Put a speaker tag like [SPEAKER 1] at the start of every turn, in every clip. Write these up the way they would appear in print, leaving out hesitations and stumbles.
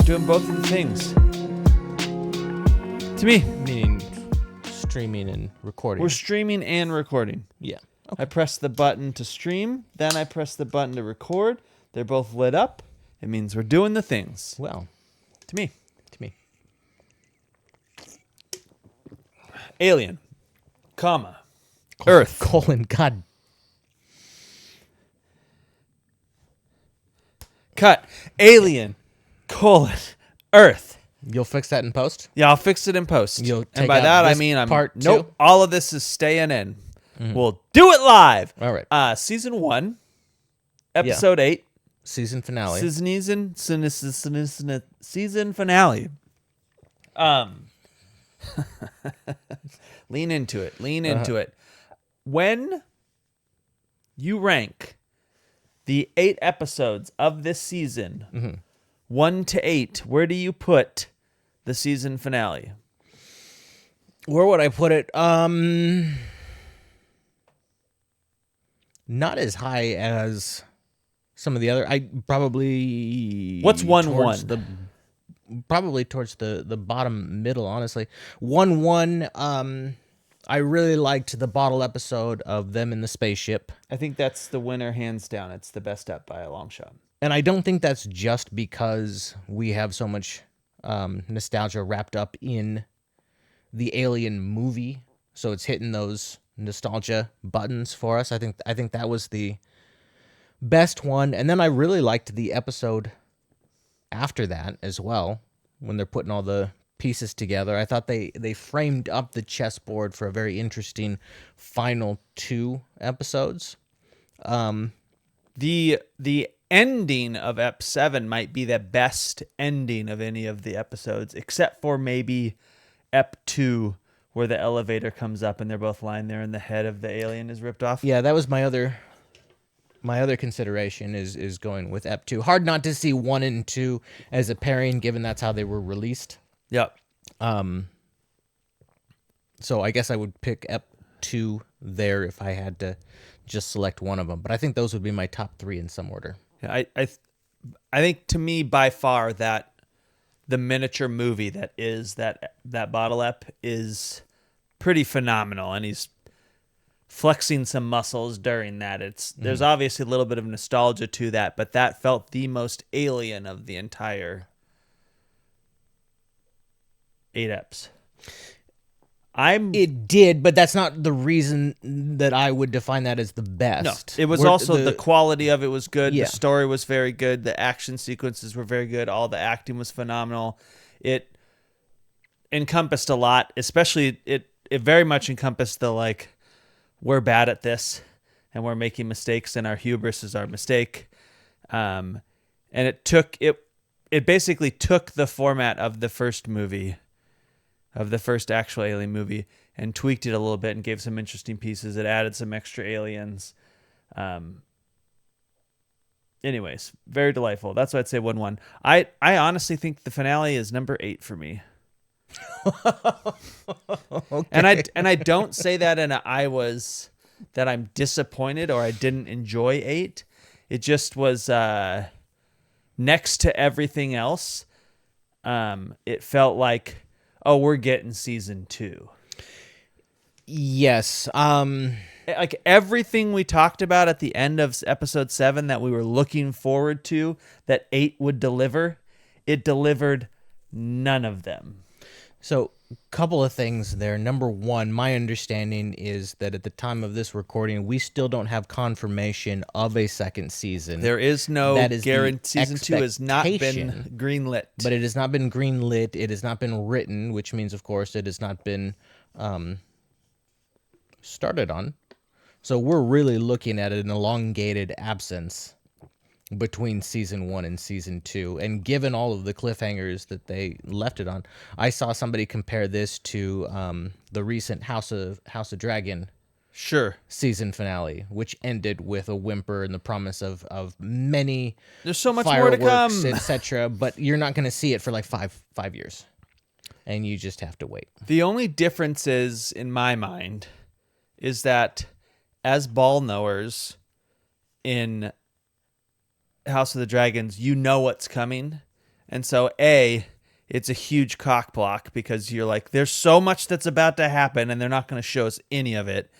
[SPEAKER 1] doing both of the things. To me,
[SPEAKER 2] Meaning streaming and recording.
[SPEAKER 1] we're streaming and recording.
[SPEAKER 2] Yeah.
[SPEAKER 1] I press the button to stream, then I press the button to record. They're both lit up. It means we're doing the things.
[SPEAKER 2] Well,
[SPEAKER 1] To me.
[SPEAKER 2] to me.
[SPEAKER 1] Alien, comma, Earth.
[SPEAKER 2] God.
[SPEAKER 1] Cut. Alien, Earth.
[SPEAKER 2] You'll fix that in post?
[SPEAKER 1] Yeah, I'll fix it in post.
[SPEAKER 2] You'll
[SPEAKER 1] And
[SPEAKER 2] take
[SPEAKER 1] by
[SPEAKER 2] out
[SPEAKER 1] that, I
[SPEAKER 2] this
[SPEAKER 1] mean,
[SPEAKER 2] part
[SPEAKER 1] nope,
[SPEAKER 2] too?
[SPEAKER 1] all of this is staying in. We'll do it live.
[SPEAKER 2] All right.
[SPEAKER 1] Season 1, episode 8.
[SPEAKER 2] Season finale.
[SPEAKER 1] Season finale. Lean into it. Lean into it. When you rank the 8 episodes of this season, 1 to 8, where do you put the season finale?
[SPEAKER 2] Where would I put it? Not as high as some of the other. I probably.
[SPEAKER 1] What's 1-1?
[SPEAKER 2] Probably towards the bottom middle, honestly. 1-1. I really liked the bottle episode of them in the spaceship.
[SPEAKER 1] I think that's the winner, hands down. It's the best up by a long shot.
[SPEAKER 2] And I don't think that's just because we have so much nostalgia wrapped up in the Alien movie, so it's hitting those nostalgia buttons for us. I think that was the best one. And then I really liked the episode after that as well, when they're putting all the pieces together. I thought they framed up the chessboard for a very interesting final 2 episodes.
[SPEAKER 1] The ending of Ep 7 might be the best ending of any of the episodes, except for maybe Ep 2, where the elevator comes up and they're both lying there and the head of the alien is ripped off.
[SPEAKER 2] Yeah, that was my other consideration is going with Ep 2. Hard not to see 1 and 2 as a pairing, given that's how they were released.
[SPEAKER 1] Yep.
[SPEAKER 2] So I guess I would pick Ep 2 there if I had to just select one of them. But I think those would be my top 3 in some order.
[SPEAKER 1] Yeah, I think to me by far that the miniature movie that is that bottle ep is pretty phenomenal, and he's flexing some muscles during that. There's obviously a little bit of nostalgia to that, but that felt the most alien of the entire 8 eps.
[SPEAKER 2] It did, but that's not the reason that I would define that as the best.
[SPEAKER 1] No, it was also the quality of it was good.
[SPEAKER 2] Yeah.
[SPEAKER 1] The story was very good. The action sequences were very good. All the acting was phenomenal. It encompassed a lot, especially it very much encompassed the, like, we're bad at this and we're making mistakes and our hubris is our mistake. And it basically took the format of the first movie, of the first actual Alien movie, and tweaked it a little bit and gave some interesting pieces. It added some extra aliens. Anyways, very delightful. That's why I'd say 1-1. I honestly think the finale is number 8 for me.
[SPEAKER 2] Okay.
[SPEAKER 1] And I don't say that that I'm disappointed or I didn't enjoy 8. It just was next to everything else. It felt like, oh, we're getting season 2.
[SPEAKER 2] Yes.
[SPEAKER 1] Like everything we talked about at the end of episode 7 that we were looking forward to, that 8 would deliver, it delivered none of them.
[SPEAKER 2] So, couple of things there. Number 1, my understanding is that at the time of this recording, we still don't have confirmation of a second season.
[SPEAKER 1] There is no guarantee. Season 2 has not been
[SPEAKER 2] expectation.
[SPEAKER 1] greenlit.
[SPEAKER 2] But it has not been greenlit. It has not been written, which means, of course, it has not been started on. So we're really looking at an elongated absence between season 1 and season 2. And given all of the cliffhangers that they left it on, I saw somebody compare this to the recent House of Dragon season finale, which ended with a whimper and the promise of many
[SPEAKER 1] there's so much more to come,
[SPEAKER 2] etc. But you're not going to see it for like five years, and you just have to wait.
[SPEAKER 1] The only difference is, in my mind, is that as ball knowers in House of the Dragons, you know what's coming, And so it's a huge cock block because you're like, there's so much that's about to happen and they're not going to show us any of it.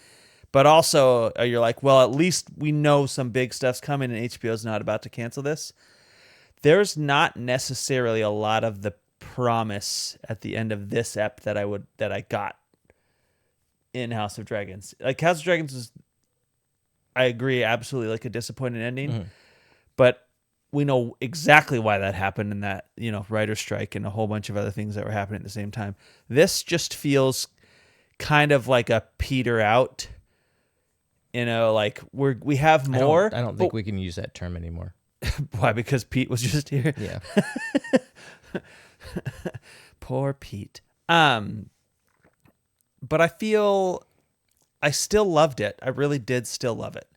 [SPEAKER 1] But also you're like, well, at least we know some big stuff's coming and HBO's not about to cancel this. There's not necessarily a lot of the promise at the end of this ep that I got in House of Dragons. Like House of Dragons is, I agree, absolutely like a disappointing ending, but we know exactly why that happened in that, writer's strike and a whole bunch of other things that were happening at the same time. This just feels kind of like a peter out, like we have more.
[SPEAKER 2] I don't think we can use that term anymore.
[SPEAKER 1] Why? Because Pete was just here?
[SPEAKER 2] Yeah.
[SPEAKER 1] Poor Pete. But I feel I still loved it. I really did still love it.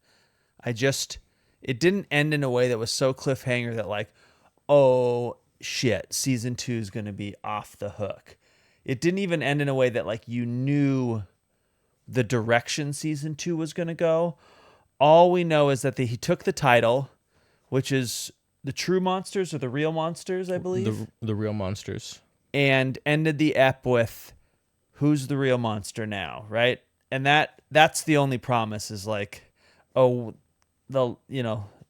[SPEAKER 1] It didn't end in a way that was so cliffhanger that like, oh shit, season 2 is going to be off the hook. It didn't even end in a way that like you knew the direction season 2 was going to go. All we know is that he took the title, which is The True Monsters or The Real Monsters, I believe.
[SPEAKER 2] The Real Monsters.
[SPEAKER 1] And ended the ep with who's the real monster now, right? And that's the only promise is like, oh,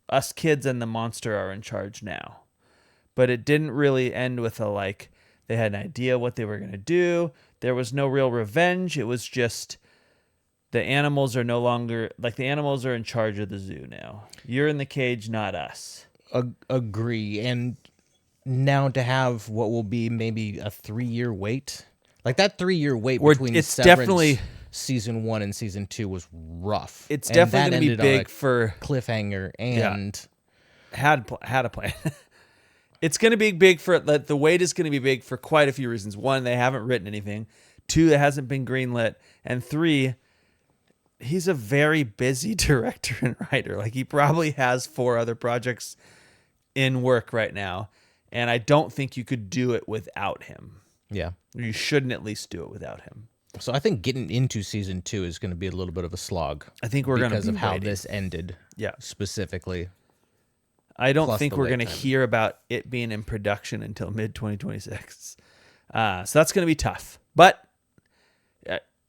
[SPEAKER 1] us kids and the monster are in charge now. But it didn't really end with they had an idea what they were going to do. There was no real revenge. It was just the animals are no longer, the animals are in charge of the zoo now. You're in the cage, not us.
[SPEAKER 2] Agree. And now to have what will be maybe a 3-year wait. Like that 3-year wait between
[SPEAKER 1] it's
[SPEAKER 2] Severance,
[SPEAKER 1] definitely
[SPEAKER 2] season 1 and season 2 was rough.
[SPEAKER 1] It's definitely going to be big for
[SPEAKER 2] cliffhanger and
[SPEAKER 1] had a plan. It's going to be big for the wait is going to be big for quite a few reasons. 1, they haven't written anything. 2, it hasn't been greenlit, and 3, he's a very busy director and writer. Like he probably has 4 other projects in work right now, and I don't think you could do it without him.
[SPEAKER 2] Yeah.
[SPEAKER 1] You shouldn't at least do it without him.
[SPEAKER 2] So I think getting into season 2 is going to be a little bit of a slog.
[SPEAKER 1] I think we're going to
[SPEAKER 2] because of how this ended.
[SPEAKER 1] Yeah.
[SPEAKER 2] Specifically.
[SPEAKER 1] I don't think we're going to hear about it being in production until mid-2026. So that's going to be tough. But,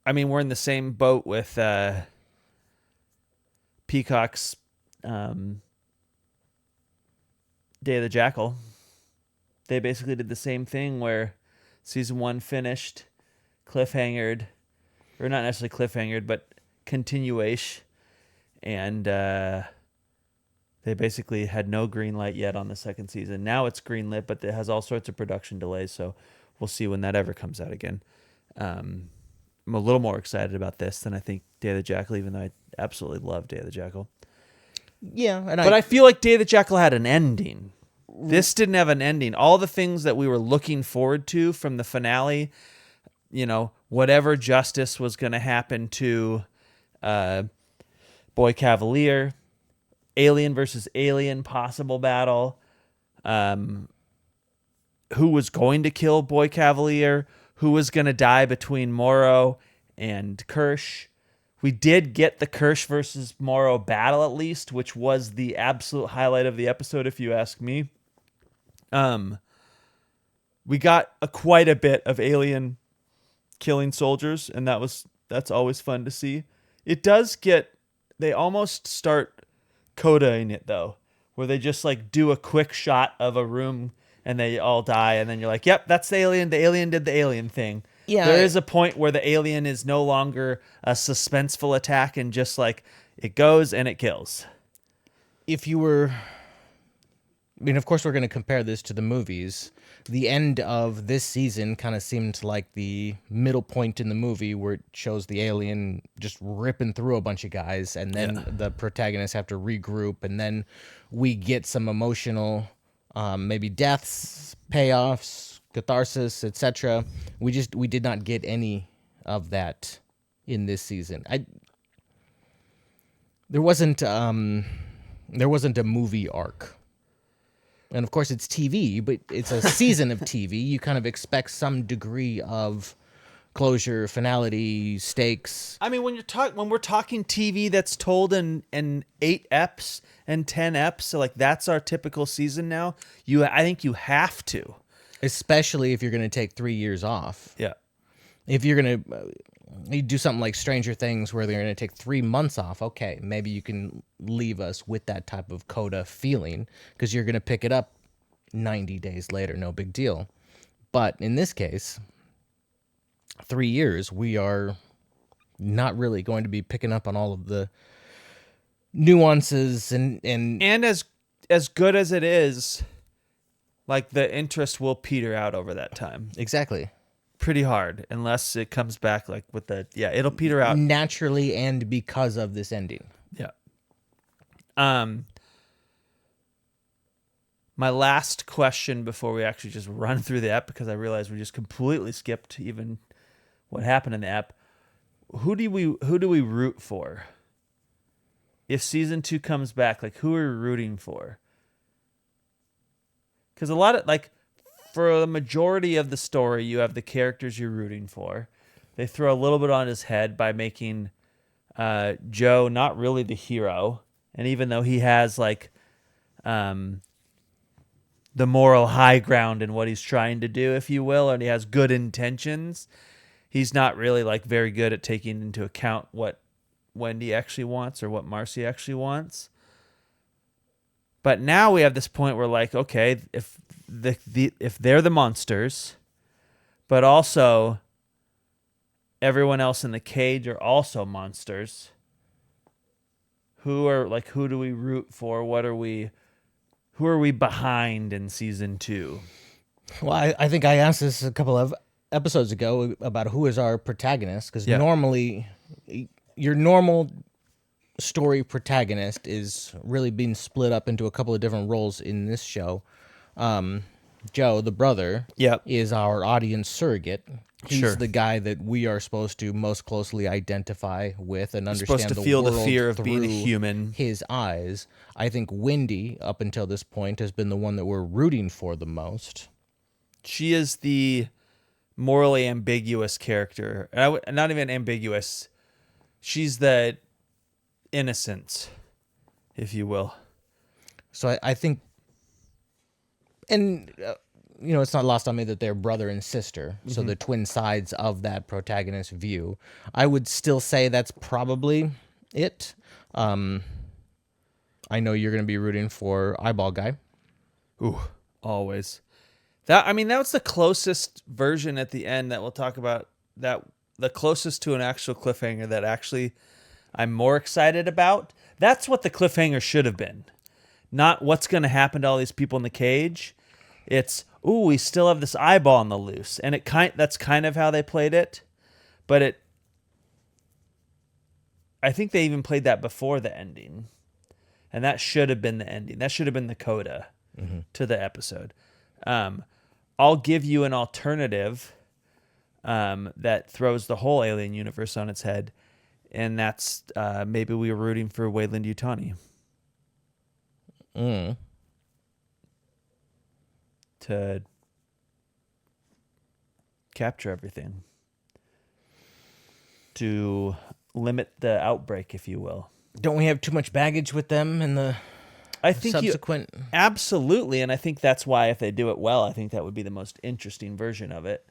[SPEAKER 1] I mean, we're in the same boat with Peacock's Day of the Jackal. They basically did the same thing where season 1 finished, cliffhangered, or not necessarily cliffhangered, but continuation. And they basically had no green light yet on the second season. Now it's green lit, but it has all sorts of production delays. So we'll see when that ever comes out again. I'm a little more excited about this than I think Day of the Jackal, even though I absolutely love Day of the Jackal.
[SPEAKER 2] Yeah.
[SPEAKER 1] But I feel like Day of the Jackal had an ending. This didn't have an ending. All the things that we were looking forward to from the finale, whatever justice was going to happen to Boy Cavalier, alien versus alien possible battle, who was going to kill Boy Cavalier, who was going to die between Morrow and Kirsch. We did get the Kirsch versus Morrow battle at least, which was the absolute highlight of the episode, if you ask me. We got quite a bit of alien killing soldiers, and that's always fun to see. It does they almost start codaing it though, where they just do a quick shot of a room and they all die, and then you're like, yep, that's the alien. The alien did the alien thing. Yeah, there is a point where the alien is no longer a suspenseful attack and just it goes and it kills.
[SPEAKER 2] Of course, we're going to compare this to the movies. The end of this season kind of seemed like the middle point in the movie where it shows the alien just ripping through a bunch of guys, and then the protagonists have to regroup, and then we get some emotional, maybe deaths, payoffs, catharsis, etc. We did not get any of that in this season. There wasn't a movie arc. And of course it's TV, but it's a season of TV. You kind of expect some degree of closure, finality, stakes.
[SPEAKER 1] I mean, when we're talking TV that's told in 8 eps and 10 eps, so like that's our typical season now. I think you have to.
[SPEAKER 2] Especially if you're going to take 3 years off.
[SPEAKER 1] Yeah.
[SPEAKER 2] If you're going to you do something like Stranger Things where they're going to take 3 months off, okay, maybe you can leave us with that type of coda feeling because you're going to pick it up 90 days later, no big deal. But in this case, 3 years, we are not really going to be picking up on all of the nuances and
[SPEAKER 1] as good as it is, like the interest will peter out over that time.
[SPEAKER 2] exactly.
[SPEAKER 1] Pretty hard unless it comes back like with it'll peter out
[SPEAKER 2] Naturally and because of this ending.
[SPEAKER 1] Yeah. My last question before we actually just run through the app, because I realized we just completely skipped even what happened in the app. Who do we root for? If season 2 comes back, like who are we rooting for? Because a lot of like for the majority of the story, you have the characters you're rooting for. They throw a little bit on his head by making Joe not really the hero, and even though he has like the moral high ground in what he's trying to do, if you will, and he has good intentions, he's not really like very good at taking into account what Wendy actually wants or what Marcy actually wants. But now we have this point where like, okay, if they're the monsters, but also everyone else in the cage are also monsters, who do we root for? Who are we behind in season 2?
[SPEAKER 2] Well, I think I asked this a couple of episodes ago about who is our protagonist, because normally your normal story protagonist is really being split up into a couple of different roles in this show. Joe, the brother, is our audience surrogate. He's the guy that we are supposed to most closely identify with and understand
[SPEAKER 1] supposed to
[SPEAKER 2] the
[SPEAKER 1] feel
[SPEAKER 2] world
[SPEAKER 1] the fear of being a
[SPEAKER 2] through
[SPEAKER 1] human.
[SPEAKER 2] his eyes. I think Wendy, up until this point, has been the one that we're rooting for the most.
[SPEAKER 1] She is the morally ambiguous character. Not even ambiguous. She's the innocence, if you will.
[SPEAKER 2] So I think, and it's not lost on me that they're brother and sister, so the twin sides of that protagonist view. I would still say that's probably it. I know you're going to be rooting for Eyeball Guy.
[SPEAKER 1] Ooh, always. That was the closest version at the end that we'll talk about. That the closest to an actual cliffhanger that actually I'm more excited about. That's what the cliffhanger should have been. Not what's going to happen to all these people in the cage. It's, we still have this eyeball on the loose. And that's kind of how they played it. But I think they even played that before the ending. And that should have been the ending. That should have been the coda to the episode. I'll give you an alternative that throws the whole alien universe on its head. And that's maybe we were rooting for Wayland Yutani. To capture everything. To limit the outbreak, if you will.
[SPEAKER 2] Don't we have too much baggage with them in the subsequent?
[SPEAKER 1] Absolutely, and I think that's why if they do it well, I think that would be the most interesting version of it.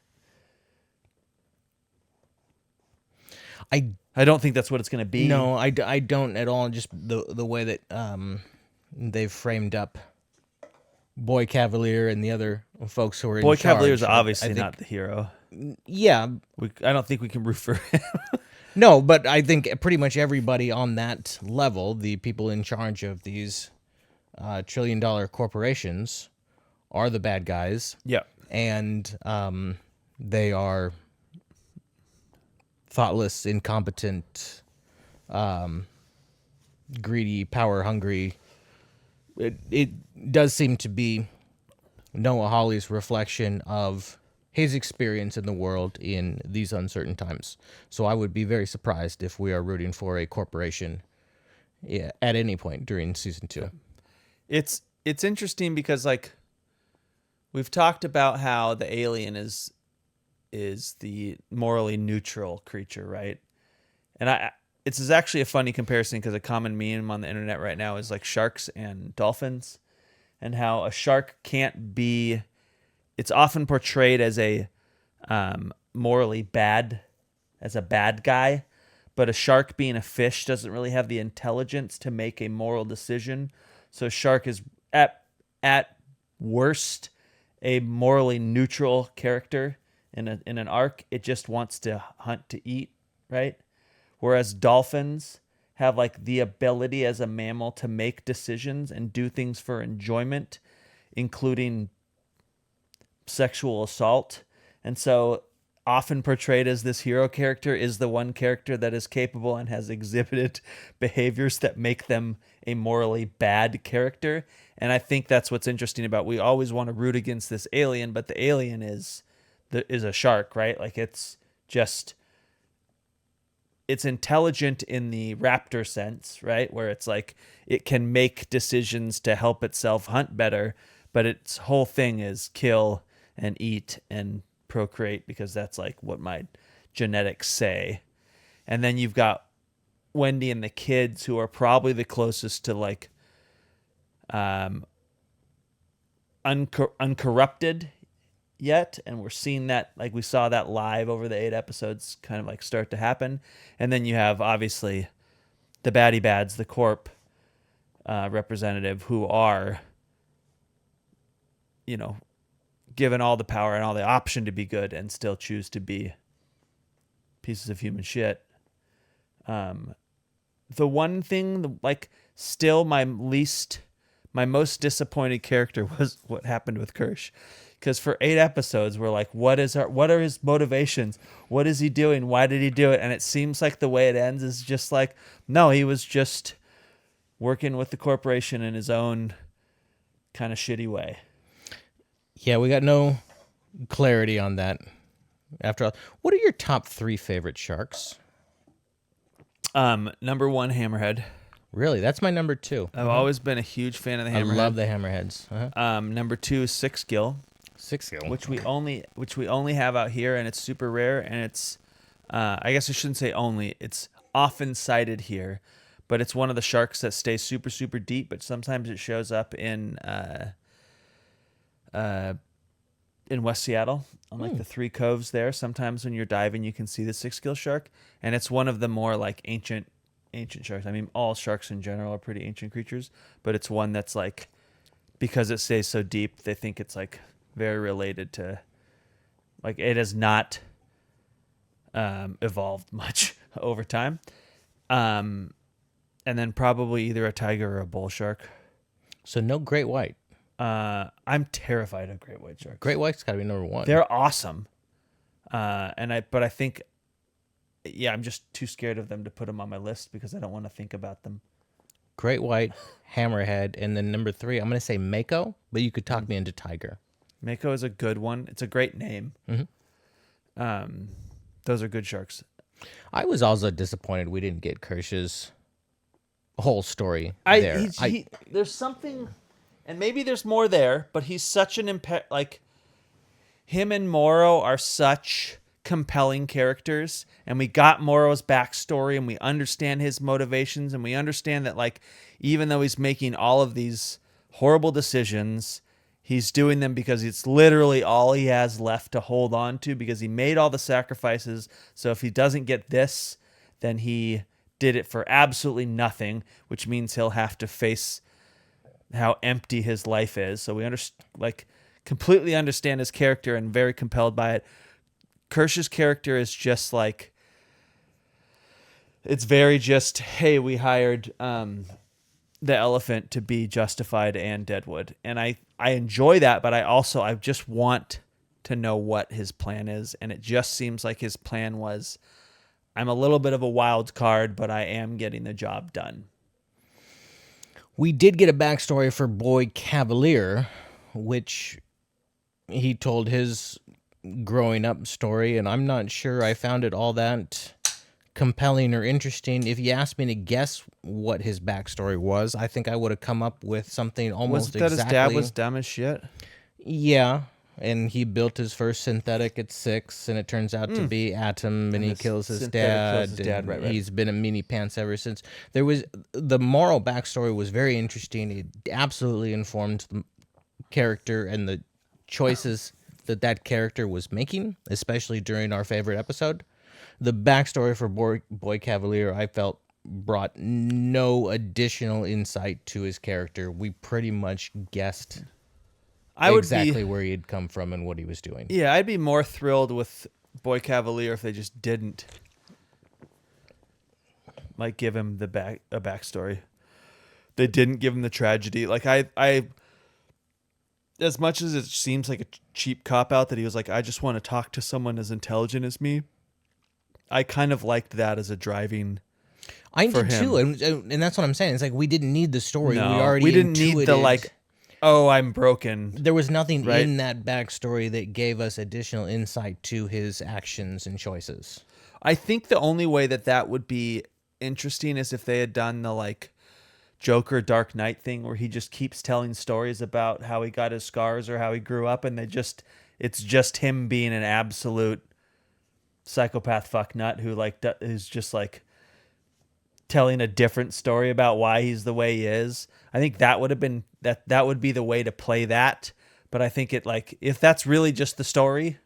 [SPEAKER 1] I don't think that's what it's going to be.
[SPEAKER 2] No, I don't at all. Just the way that they've framed up Boy Cavalier and the other folks who are in charge.
[SPEAKER 1] Boy Cavalier is obviously not the hero.
[SPEAKER 2] Yeah.
[SPEAKER 1] I don't think we can root for him.
[SPEAKER 2] No, but I think pretty much everybody on that level, the people in charge of these trillion-dollar corporations, are the bad guys.
[SPEAKER 1] Yeah.
[SPEAKER 2] And they are thoughtless, incompetent, greedy, power-hungry. It does seem to be Noah Hawley's reflection of his experience in the world in these uncertain times. So I would be very surprised if we are rooting for a corporation at any point during season 2.
[SPEAKER 1] It's interesting because like we've talked about how the alien is is the morally neutral creature, right? And it's actually a funny comparison because a common meme on the internet right now is like sharks and dolphins, and how a shark can't be. It's often portrayed as a morally bad, as a bad guy, but a shark being a fish doesn't really have the intelligence to make a moral decision. So a shark is at worst a morally neutral character in an arc. It just wants to hunt to eat, right? Whereas dolphins have like the ability as a mammal to make decisions and do things for enjoyment, including sexual assault. And so often portrayed as this hero character is the one character that is capable and has exhibited behaviors that make them a morally bad character. And I think that's what's interesting about, we always want to root against this alien, but the alien is a shark, right? Like it's intelligent in the raptor sense, right? Where it's like it can make decisions to help itself hunt better, but its whole thing is kill and eat and procreate because that's like what my genetics say. And then you've got Wendy and the kids, who are probably the closest to like uncorrupted yet, and we're seeing that, like we saw that live over the 8 episodes kind of like start to happen. And then you have obviously the baddie bads, the corp representative, who are, you know, given all the power and all the option to be good and still choose to be pieces of human shit. The one thing, like, still my most disappointed character was what happened with Kirsch. Because for 8 episodes, we're like, what are his motivations? What is he doing? Why did he do it? And it seems like the way it ends is just like, no, he was just working with the corporation in his own kind of shitty way.
[SPEAKER 2] Yeah, we got no clarity on that. After all, what are your top 3 favorite sharks?
[SPEAKER 1] Number 1, Hammerhead.
[SPEAKER 2] Really? That's my number 2.
[SPEAKER 1] I've always been a huge fan of the Hammerhead.
[SPEAKER 2] I love the hammerheads. Uh-huh.
[SPEAKER 1] Number 2 is Six Gill. Which we only have out here, and it's super rare, and it's I guess I shouldn't say only, it's often sighted here, but it's one of the sharks that stays super, super deep, but sometimes it shows up in West Seattle on like the 3 coves there. Sometimes when you're diving, you can see the 6 gill shark, and it's one of the more like ancient sharks. I mean, all sharks in general are pretty ancient creatures, but it's one that's like, because it stays so deep, they think it's like very related to, like, it has not evolved much over time. And then probably either a tiger or a bull shark.
[SPEAKER 2] So no great white.
[SPEAKER 1] I'm terrified of great white sharks.
[SPEAKER 2] Great white's got to be number 1.
[SPEAKER 1] They're awesome. But I think, yeah, I'm just too scared of them to put them on my list because I don't want to think about them.
[SPEAKER 2] Great white, hammerhead, and then number 3, I'm going to say Mako, but you could talk me into tiger.
[SPEAKER 1] Mako is a good one. It's a great name.
[SPEAKER 2] Mm-hmm.
[SPEAKER 1] Those are good sharks.
[SPEAKER 2] I was also disappointed we didn't get Kirsch's whole story there.
[SPEAKER 1] There's something, and maybe there's more there, but he's such an like, him and Morrow are such compelling characters, and we got Morrow's backstory, and we understand his motivations, and we understand that, like, even though he's making all of these horrible decisions, he's doing them because it's literally all he has left to hold on to, because he made all the sacrifices. So if he doesn't get this, then he did it for absolutely nothing, which means he'll have to face how empty his life is. So we completely understand his character and very compelled by it. Kirsch's character is just like, it's very just, hey, we hired the elephant to be Justified and Deadwood. And I enjoy that, but I just want to know what his plan is. And it just seems like his plan was, I'm a little bit of a wild card, but I am getting the job done.
[SPEAKER 2] We did get a backstory for Boy Cavalier, which he told his growing up story, and I'm not sure I found it all that compelling or interesting. If you asked me to guess what his backstory was, I think I would have come up with something almost exactly.
[SPEAKER 1] Was that his dad was dumb as shit?
[SPEAKER 2] Yeah, and he built his first synthetic at 6, and it turns out to be Atom, and he
[SPEAKER 1] this
[SPEAKER 2] kills his
[SPEAKER 1] synthetic
[SPEAKER 2] dad.
[SPEAKER 1] kills his dad,
[SPEAKER 2] and
[SPEAKER 1] right.
[SPEAKER 2] He's been a mini pants ever since. The moral backstory was very interesting. It absolutely informed the character and the choices that character was making, especially during our favorite episode. The backstory for Boy Cavalier, I felt, brought no additional insight to his character. We pretty much guessed exactly where he had come from and what he was doing.
[SPEAKER 1] Yeah, I'd be more thrilled with Boy Cavalier if they just didn't like give him a backstory. They didn't give him the tragedy. Like I as much as it seems like a cheap cop out that he was like, I just want to talk to someone as intelligent as me. I kind of liked that as a driving.
[SPEAKER 2] I did too, and that's what I'm saying. It's like we didn't need the story.
[SPEAKER 1] No, we didn't need the like, oh, I'm broken.
[SPEAKER 2] There was nothing in that backstory that gave us additional insight to his actions and choices.
[SPEAKER 1] I think the only way that would be interesting is if they had done the like Joker Dark Knight thing where he just keeps telling stories about how he got his scars or how he grew up, and it's just him being an absolute psychopath fucknut who like is just like telling a different story about why he's the way he is. I think that would have been that would be the way to play that. But I think it like if that's really just the story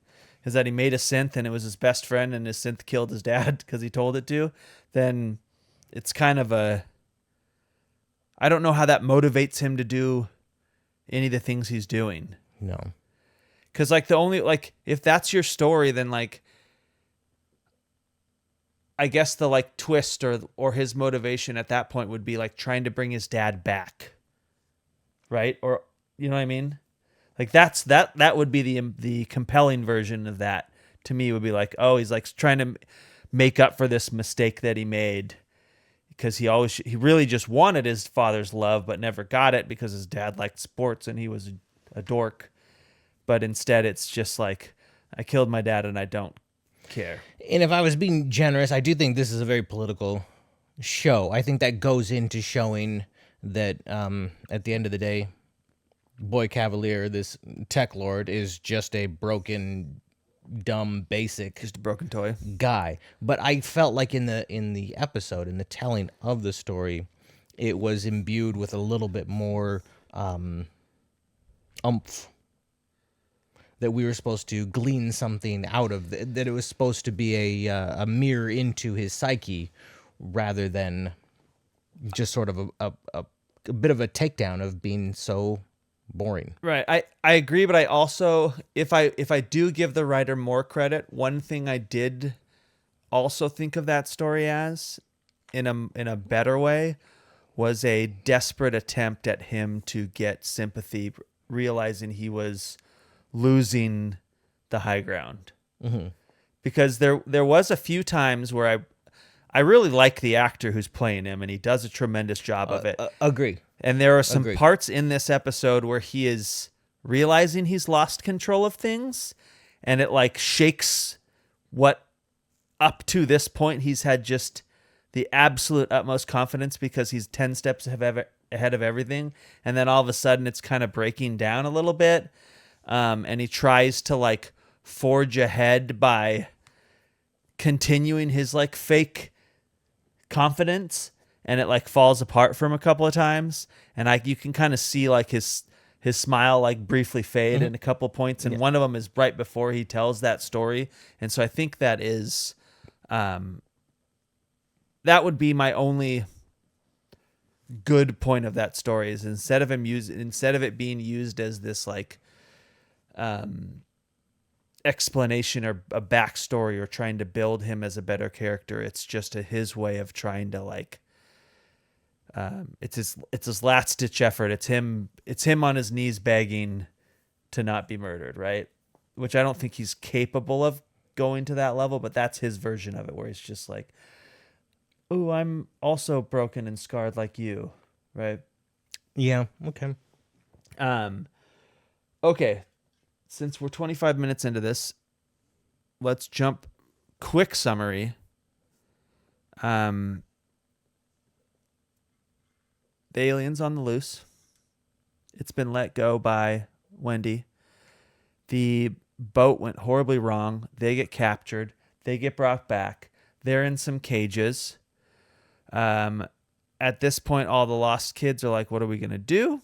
[SPEAKER 1] is that he made a synth and it was his best friend and his synth killed his dad because he told it to, then it's kind of I don't know how that motivates him to do any of the things he's doing.
[SPEAKER 2] No.
[SPEAKER 1] Because like the only like if that's your story, then like I guess the like twist or his motivation at that point would be like trying to bring his dad back. Right? Or you know what I mean? Like that would be the compelling version of that to me would be like, oh, he's like trying to make up for this mistake that he made because he really just wanted his father's love but never got it because his dad liked sports and he was a dork. But instead it's just like I killed my dad and I don't care.
[SPEAKER 2] And if I was being generous, I do think this is a very political show. I think that goes into showing that at the end of the day, Boy Cavalier, this tech lord, is just a broken, dumb, basic,
[SPEAKER 1] just a broken toy
[SPEAKER 2] guy. But I felt like in the episode, in the telling of the story, it was imbued with a little bit more oomph. That we were supposed to glean something out of, that it was supposed to be a mirror into his psyche rather than just sort of a bit of a takedown of being so boring.
[SPEAKER 1] Right. I agree, but I also if I do give the writer more credit, one thing I did also think of that story as in a better way was a desperate attempt at him to get sympathy, realizing he was losing the high ground.
[SPEAKER 2] Mm-hmm.
[SPEAKER 1] Because there was a few times where I really like the actor who's playing him and he does a tremendous job of it.
[SPEAKER 2] Agree.
[SPEAKER 1] And there are some parts in this episode where he is realizing he's lost control of things and it like shakes what up to this point he's had just the absolute utmost confidence because he's 10 steps ahead of everything. And then all of a sudden it's kind of breaking down a little bit. And he tries to like forge ahead by continuing his like fake confidence, and it like falls apart from a couple of times, and you can kind of see like his smile like briefly fade in a couple of points, and one of them is right before he tells that story. And so I think that is that would be my only good point of that story is instead of it being used as this like explanation or a backstory or trying to build him as a better character, it's just his way of trying to like it's his last ditch effort. It's him on his knees begging to not be murdered, right? Which I don't think he's capable of going to that level, but that's his version of it where he's just like, "Ooh, I'm also broken and scarred like you," right?
[SPEAKER 2] Yeah, okay.
[SPEAKER 1] Okay. Since we're 25 minutes into this, let's jump quick summary. The alien's on the loose. It's been let go by Wendy. The boat went horribly wrong. They get captured. They get brought back. They're in some cages. At this point, all the lost kids are like, what are we going to do?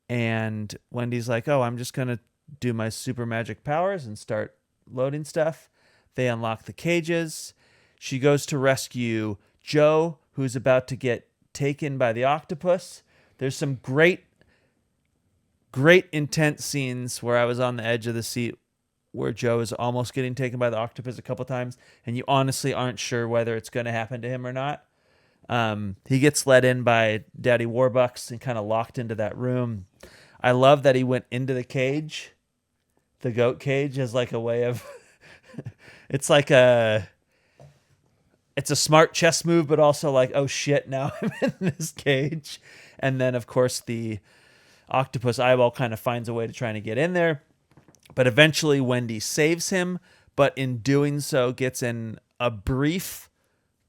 [SPEAKER 1] And Wendy's like, oh, I'm just going to do my super magic powers and start loading stuff. They unlock the cages. She goes to rescue Joe, who's about to get taken by the octopus. There's some great intense scenes where I was on the edge of the seat where Joe is almost getting taken by the octopus a couple times, and you honestly aren't sure whether it's going to happen to him or not. He gets let in by Daddy Warbucks and kind of locked into that room. I love that he went into the cage, the goat cage, as like a way of it's a smart chess move, but also like, oh shit, now I'm in this cage. And then of course the octopus eyeball kind of finds a way to try to get in there. But eventually Wendy saves him, but in doing so gets in a brief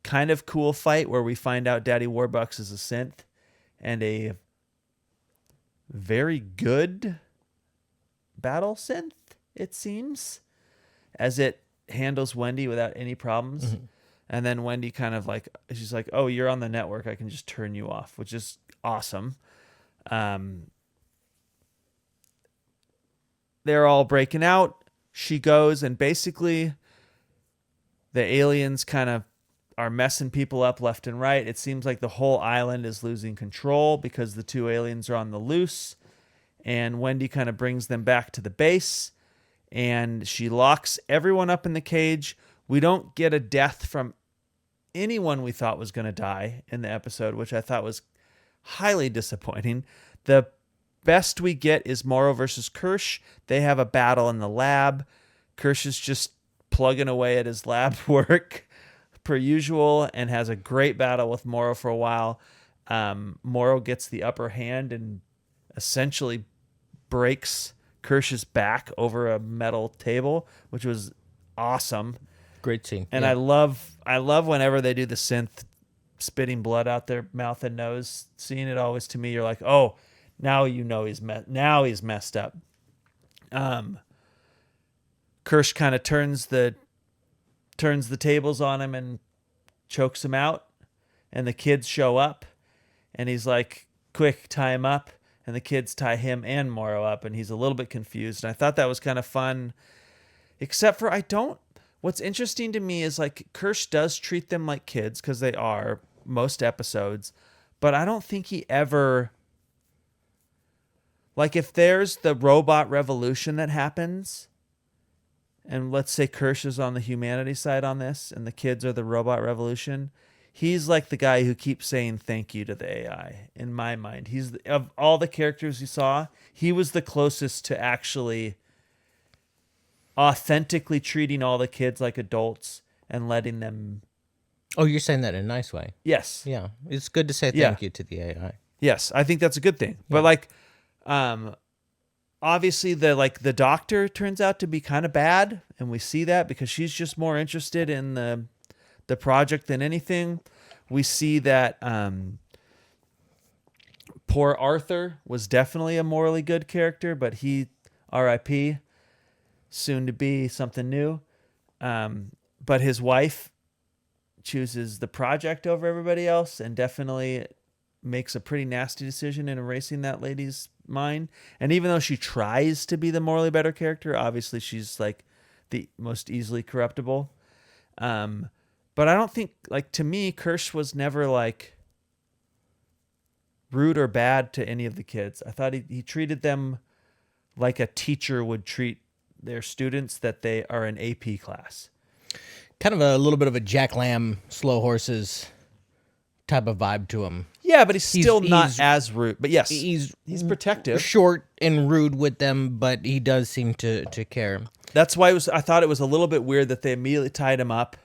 [SPEAKER 1] kind of cool fight where we find out Daddy Warbucks is a synth and a very good battle synth, it seems, as it handles Wendy without any problems. Mm-hmm. And then Wendy kind of like, she's like, oh, you're on the network. I can just turn you off, which is awesome. They're all breaking out. She goes and basically the aliens kind of are messing people up left and right. It seems like the whole island is losing control because the two aliens are on the loose. And Wendy kind of brings them back to the base. And she locks everyone up in the cage. We don't get a death from anyone we thought was going to die in the episode, which I thought was highly disappointing. The best we get is Morrow versus Kirsch. They have a battle in the lab. Kirsch is just plugging away at his lab work per usual and has a great battle with Morrow for a while. Morrow gets the upper hand and essentially breaks Kirsch's back over a metal table, which was awesome.
[SPEAKER 2] Great scene.
[SPEAKER 1] And yeah. I love whenever they do the synth spitting blood out their mouth and nose. Seeing it always, to me, you're like, oh, now you know he's messed up. Kirsch kind of turns the tables on him and chokes him out, and the kids show up, and he's like, quick, tie him up. And the kids tie him and Morrow up, and he's a little bit confused. And I thought that was kind of fun, except for what's interesting to me is like Kirsch does treat them like kids because they are most episodes, but I don't think he ever, like if there's the robot revolution that happens, and let's say Kirsch is on the humanity side on this and the kids are the robot revolution, he's like the guy who keeps saying thank you to the AI in my mind. He's of all the characters you saw, he was the closest to actually authentically treating all the kids like adults and letting them.
[SPEAKER 2] Oh, you're saying that in a nice way.
[SPEAKER 1] Yes.
[SPEAKER 2] Yeah. It's good to say thank you to the AI.
[SPEAKER 1] Yes, I think that's a good thing. Yeah. But like obviously the doctor turns out to be kind of bad, and we see that because she's just more interested in the project than anything. We see that poor Arthur was definitely a morally good character, but he R.I.P. soon to be something new. But his wife chooses the project over everybody else and definitely makes a pretty nasty decision in erasing that lady's mind. And even though she tries to be the morally better character, obviously she's like the most easily corruptible. But I don't think, like, to me, Kirsch was never, like, rude or bad to any of the kids. I thought he treated them like a teacher would treat their students that they are an AP class.
[SPEAKER 2] Kind of a little bit of a Jack Lamb, slow horses type of vibe to him.
[SPEAKER 1] Yeah, but he's still not as rude. But yes,
[SPEAKER 2] he's
[SPEAKER 1] protective.
[SPEAKER 2] Short and rude with them, but he does seem to care.
[SPEAKER 1] That's why I thought it was a little bit weird that they immediately tied him up.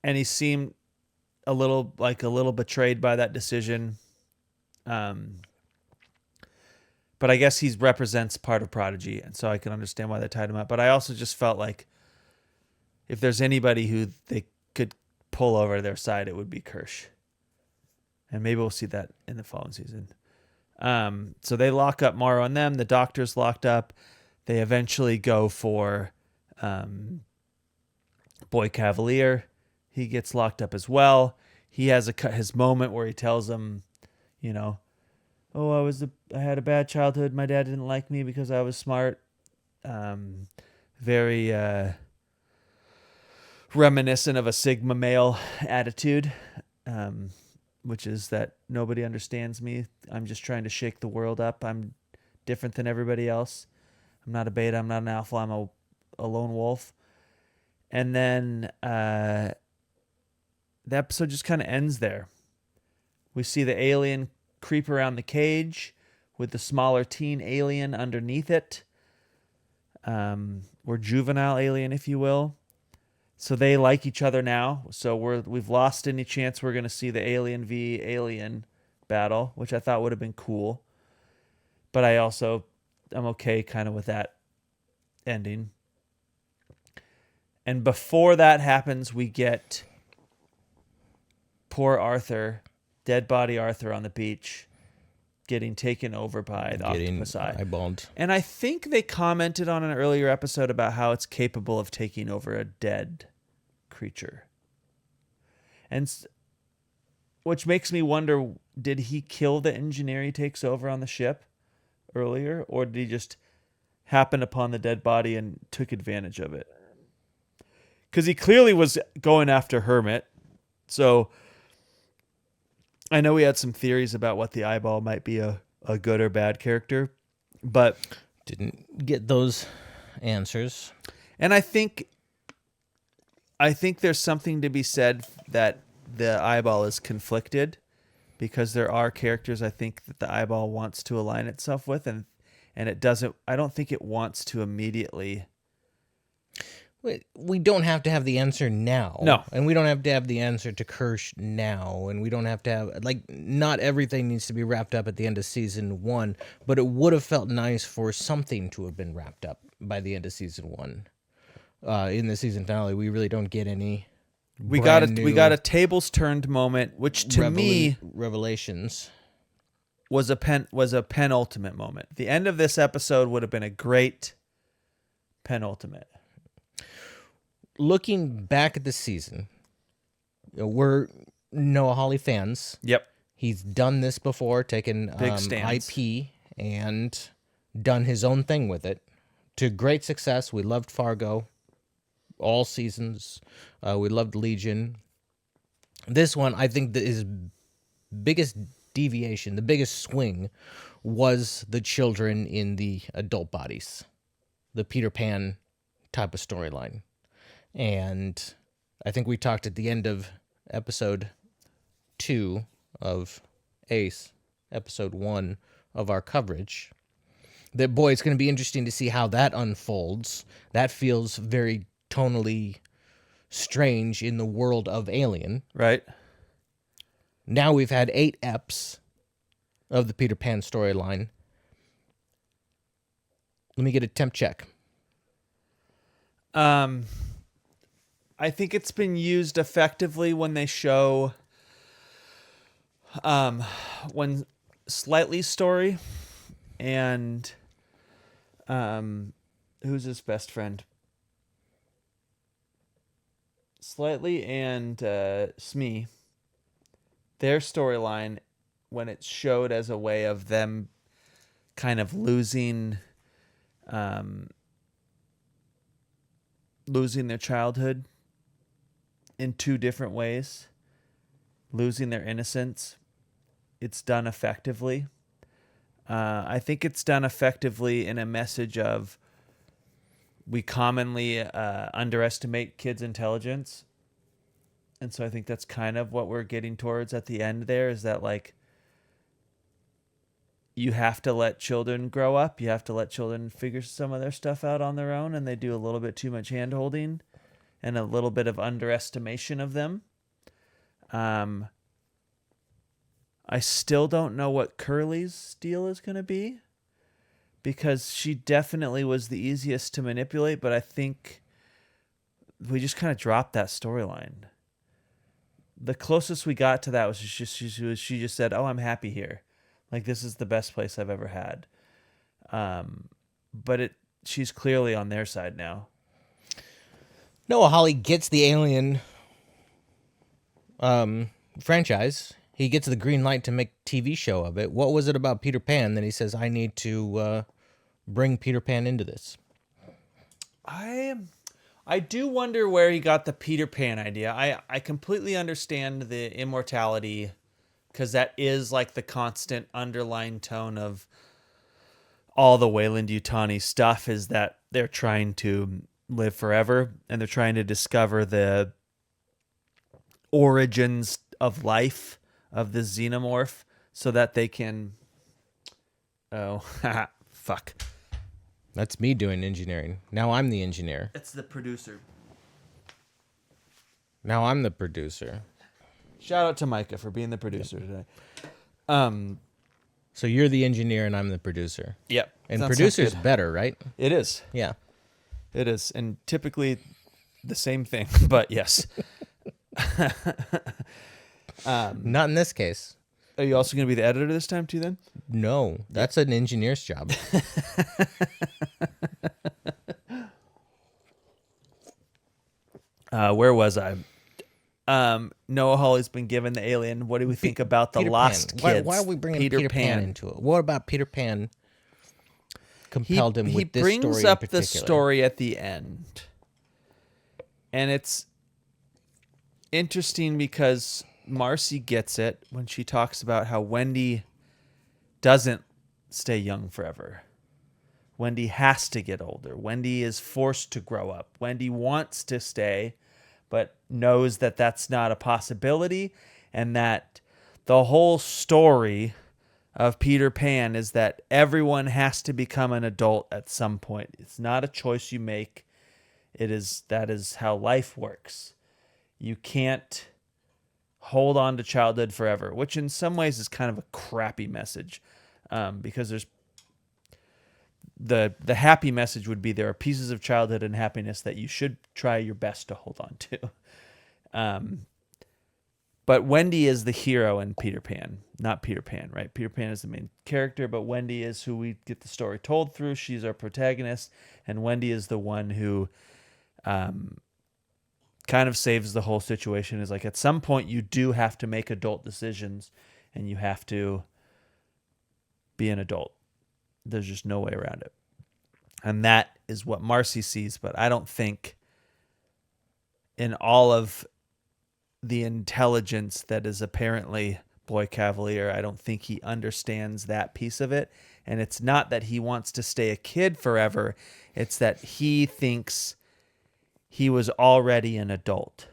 [SPEAKER 1] And he seemed a little betrayed by that decision. But I guess he represents part of Prodigy, and so I can understand why they tied him up. But I also just felt like if there's anybody who they could pull over their side, it would be Kirsch. And maybe we'll see that in the following season. So they lock up Morrow and them. The doctor's locked up. They eventually go for Boy Cavalier. He gets locked up as well. He has his moment where he tells them, you know, oh, I had a bad childhood. My dad didn't like me because I was smart. Very reminiscent of a Sigma male attitude, which is that nobody understands me. I'm just trying to shake the world up. I'm different than everybody else. I'm not a beta. I'm not an alpha. I'm a lone wolf. And then the episode just kind of ends there. We see the alien creep around the cage with the smaller teen alien underneath it. Or juvenile alien, if you will. So they like each other now. So we've lost any chance we're going to see the alien v alien battle, which I thought would have been cool. But I'm okay kind of with that ending. And before that happens, we get poor Arthur, dead body Arthur on the beach, getting taken over by the octopus eye.
[SPEAKER 2] Eyeballed.
[SPEAKER 1] And I think they commented on an earlier episode about how it's capable of taking over a dead creature. And which makes me wonder, did he kill the engineer he takes over on the ship earlier? Or did he just happen upon the dead body and took advantage of it? Because he clearly was going after Hermit. So I know we had some theories about what the eyeball might be a good or bad character, but
[SPEAKER 2] didn't get those answers.
[SPEAKER 1] And I think there's something to be said that the eyeball is conflicted, because there are characters I think that the eyeball wants to align itself with, and it doesn't. I don't think it wants to immediately.
[SPEAKER 2] We don't have to have the answer now.
[SPEAKER 1] No.
[SPEAKER 2] And we don't have to have the answer to Kirsch now. And we don't have to have, not everything needs to be wrapped up at the end of season 1, but it would have felt nice for something to have been wrapped up by the end of season 1. In the season finale, we really don't get any.
[SPEAKER 1] We got a tables turned moment, which to me
[SPEAKER 2] revelations
[SPEAKER 1] was a penultimate moment. The end of this episode would have been a great penultimate.
[SPEAKER 2] Looking back at the season, we're Noah Hawley fans.
[SPEAKER 1] Yep.
[SPEAKER 2] He's done this before, taken IP and done his own thing with it to great success. We loved Fargo, all seasons. We loved Legion. This one, I think his biggest deviation, the biggest swing, was the children in the adult bodies, the Peter Pan type of storyline. And I think we talked at the end of episode 2 of Ace, episode 1 of our coverage, that, boy, it's going to be interesting to see how that unfolds. That feels very tonally strange in the world of Alien.
[SPEAKER 1] Right.
[SPEAKER 2] Now we've had 8 eps of the Peter Pan storyline. Let me get a temp check.
[SPEAKER 1] I think it's been used effectively when they show when Slightly's story and who's his best friend? Slightly and Smee. Their storyline, when it's showed as a way of them kind of losing their childhood in 2 different ways, losing their innocence, it's done effectively. I think it's done effectively in a message of, we commonly underestimate kids' intelligence. And so I think that's kind of what we're getting towards at the end there, is that, like, you have to let children grow up. You have to let children figure some of their stuff out on their own, and they do a little bit too much hand-holding and a little bit of underestimation of them. I still don't know what Curly's deal is going to be, because she definitely was the easiest to manipulate, but I think we just kind of dropped that storyline. The closest we got to that was she just said, "Oh, I'm happy here." Like, this is the best place I've ever had. But she's clearly on their side now.
[SPEAKER 2] Noah Hawley gets the Alien franchise. He gets the green light to make a TV show of it. What was it about Peter Pan that he says, I need to bring Peter Pan into this?
[SPEAKER 1] I do wonder where he got the Peter Pan idea. I completely understand the immortality, because that is like the constant underlying tone of all the Weyland-Yutani stuff, is that they're trying to live forever, and they're trying to discover the origins of life of the xenomorph so that they can... Oh, fuck.
[SPEAKER 2] That's me doing engineering. Now I'm the engineer.
[SPEAKER 1] It's the producer.
[SPEAKER 2] Now I'm the producer.
[SPEAKER 1] Shout out to Micah for being the producer today.
[SPEAKER 2] So you're the engineer and I'm the producer.
[SPEAKER 1] Yep.
[SPEAKER 2] And
[SPEAKER 1] That sounds
[SPEAKER 2] producer's
[SPEAKER 1] good.
[SPEAKER 2] better, right?
[SPEAKER 1] It is.
[SPEAKER 2] Yeah.
[SPEAKER 1] It is. And typically the same thing, but yes.
[SPEAKER 2] Not in this case.
[SPEAKER 1] Are you also going to be the editor this time too then?
[SPEAKER 2] No, that's an engineer's job.
[SPEAKER 1] Where was I? Noah Hawley's been given the Alien. What do we think about the
[SPEAKER 2] Peter
[SPEAKER 1] Lost
[SPEAKER 2] Pan.
[SPEAKER 1] Kids?
[SPEAKER 2] Why are we bringing Peter Pan into it? What about Peter Pan compelled him with this story
[SPEAKER 1] He brings
[SPEAKER 2] in
[SPEAKER 1] up
[SPEAKER 2] particular?
[SPEAKER 1] the story at the end. And it's interesting because Marcy gets it when she talks about how Wendy doesn't stay young forever. Wendy has to get older. Wendy is forced to grow up. Wendy wants to stay, but knows that that's not a possibility, and that the whole story of Peter Pan is that everyone has to become an adult at some point. It's not a choice you make. That is how life works. You can't hold on to childhood forever, which in some ways is kind of a crappy message, because there's the happy message would be there are pieces of childhood and happiness that you should try your best to hold on to. But Wendy is the hero in Peter Pan, not Peter Pan, right? Peter Pan is the main character, but Wendy is who we get the story told through. She's our protagonist, and Wendy is the one who kind of saves the whole situation. Is like, at some point you do have to make adult decisions, and you have to be an adult. There's just no way around it. And that is what Marcy sees, but I don't think in all of the intelligence that is apparently Boy Cavalier, I don't think he understands that piece of it. And it's not that he wants to stay a kid forever. It's that he thinks he was already an adult.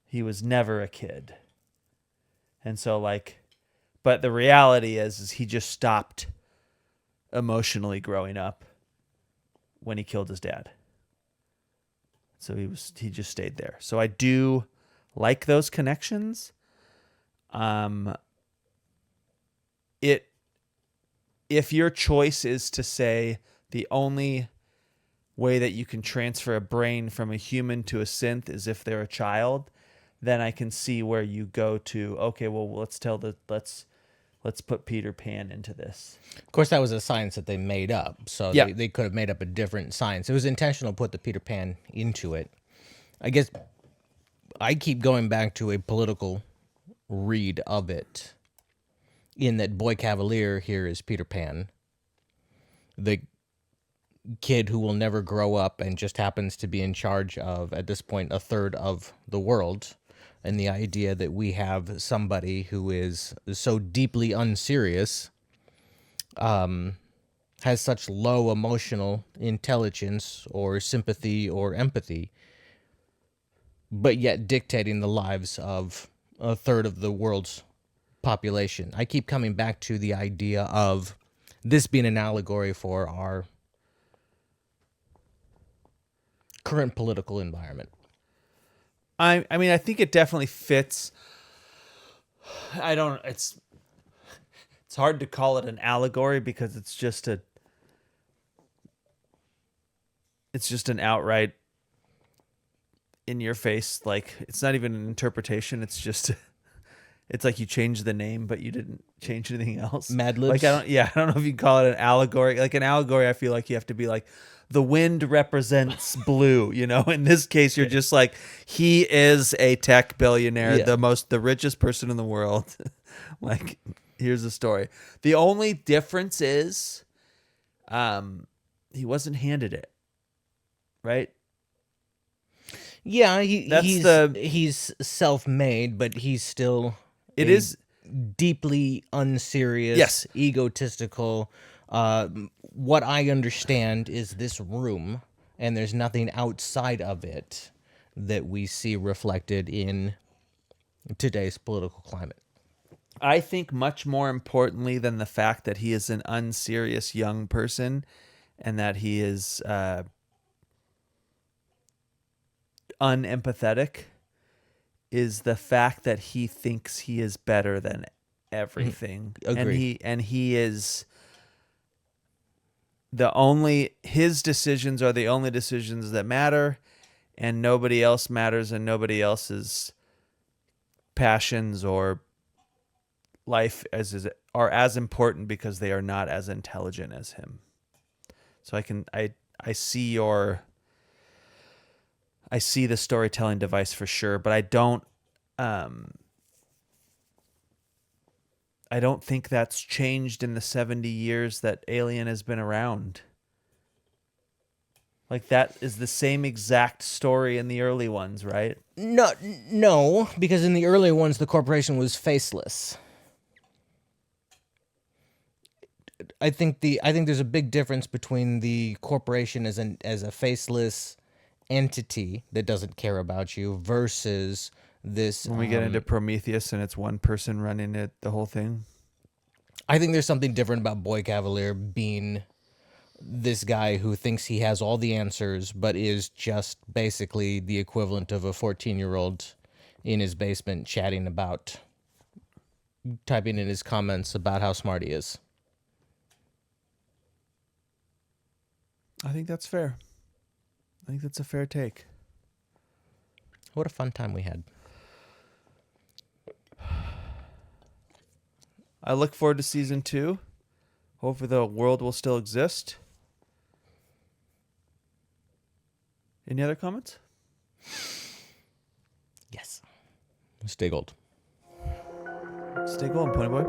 [SPEAKER 1] He was never a kid. And so, like, but the reality is he just stopped emotionally growing up when he killed his dad. So he just stayed there. So I do like those connections. If your choice is to say the only way that you can transfer a brain from a human to a synth is if they're a child, then I can see where you go to, okay, well, let's put Peter Pan into this.
[SPEAKER 2] Of course, that was a science that they made up, so
[SPEAKER 1] Yeah.
[SPEAKER 2] they could have made up a different science. It was intentional to put the Peter Pan into it. I guess I keep going back to a political read of it, in that Boy Cavalier here is Peter Pan, the kid who will never grow up and just happens to be in charge of, at this point, a third of the world. And the idea that we have somebody who is so deeply unserious, has such low emotional intelligence or sympathy or empathy, but yet dictating the lives of a third of the world's population. I keep coming back to the idea of this being an allegory for our current political environment.
[SPEAKER 1] I mean, I think it definitely fits. It's hard to call it an allegory because it's just an outright in your face, like, it's not even an interpretation. It's just It's like you changed the name, but you didn't change anything else.
[SPEAKER 2] Mad
[SPEAKER 1] Like
[SPEAKER 2] Libs.
[SPEAKER 1] I don't know if you call it an allegory. Like an allegory, I feel like you have to be like, the wind represents blue. In this case, you're just like, he is a tech billionaire,
[SPEAKER 2] Yeah.
[SPEAKER 1] the richest person in the world. Like, here's the story. The only difference is, he wasn't handed it, right?
[SPEAKER 2] Yeah,
[SPEAKER 1] That's the.
[SPEAKER 2] he's self-made, but he's still
[SPEAKER 1] It
[SPEAKER 2] a
[SPEAKER 1] is.
[SPEAKER 2] deeply unserious,
[SPEAKER 1] Yes.
[SPEAKER 2] egotistical. What I understand is this room, and there's nothing outside of it that we see reflected in today's political climate.
[SPEAKER 1] I think much more importantly than the fact that he is an unserious young person, and that he is unempathetic, is the fact that he thinks he is better than everything.
[SPEAKER 2] Agree.
[SPEAKER 1] And he is his decisions are the only decisions that matter, and nobody else matters, and nobody else's passions or life are as important because they are not as intelligent as him. So I see the storytelling device for sure, but I don't think that's changed in the 70 years that Alien has been around. Like, that is the same exact story in the early ones, right?
[SPEAKER 2] No, because in the early ones the corporation was faceless. I think there's a big difference between the corporation as a faceless entity that doesn't care about you versus this.
[SPEAKER 1] When we get into Prometheus and it's one person running it, the whole thing.
[SPEAKER 2] I think there's something different about Boy Cavalier being this guy who thinks he has all the answers, but is just basically the equivalent of a 14-year-old in his basement chatting about, typing in his comments about how smart he is.
[SPEAKER 1] I think that's fair. I think that's a fair take.
[SPEAKER 2] What a fun time we had.
[SPEAKER 1] I look forward to season 2. Hopefully the world will still exist. Any other comments?
[SPEAKER 2] Yes. Stay gold.
[SPEAKER 1] Stay golden, Pony Boy.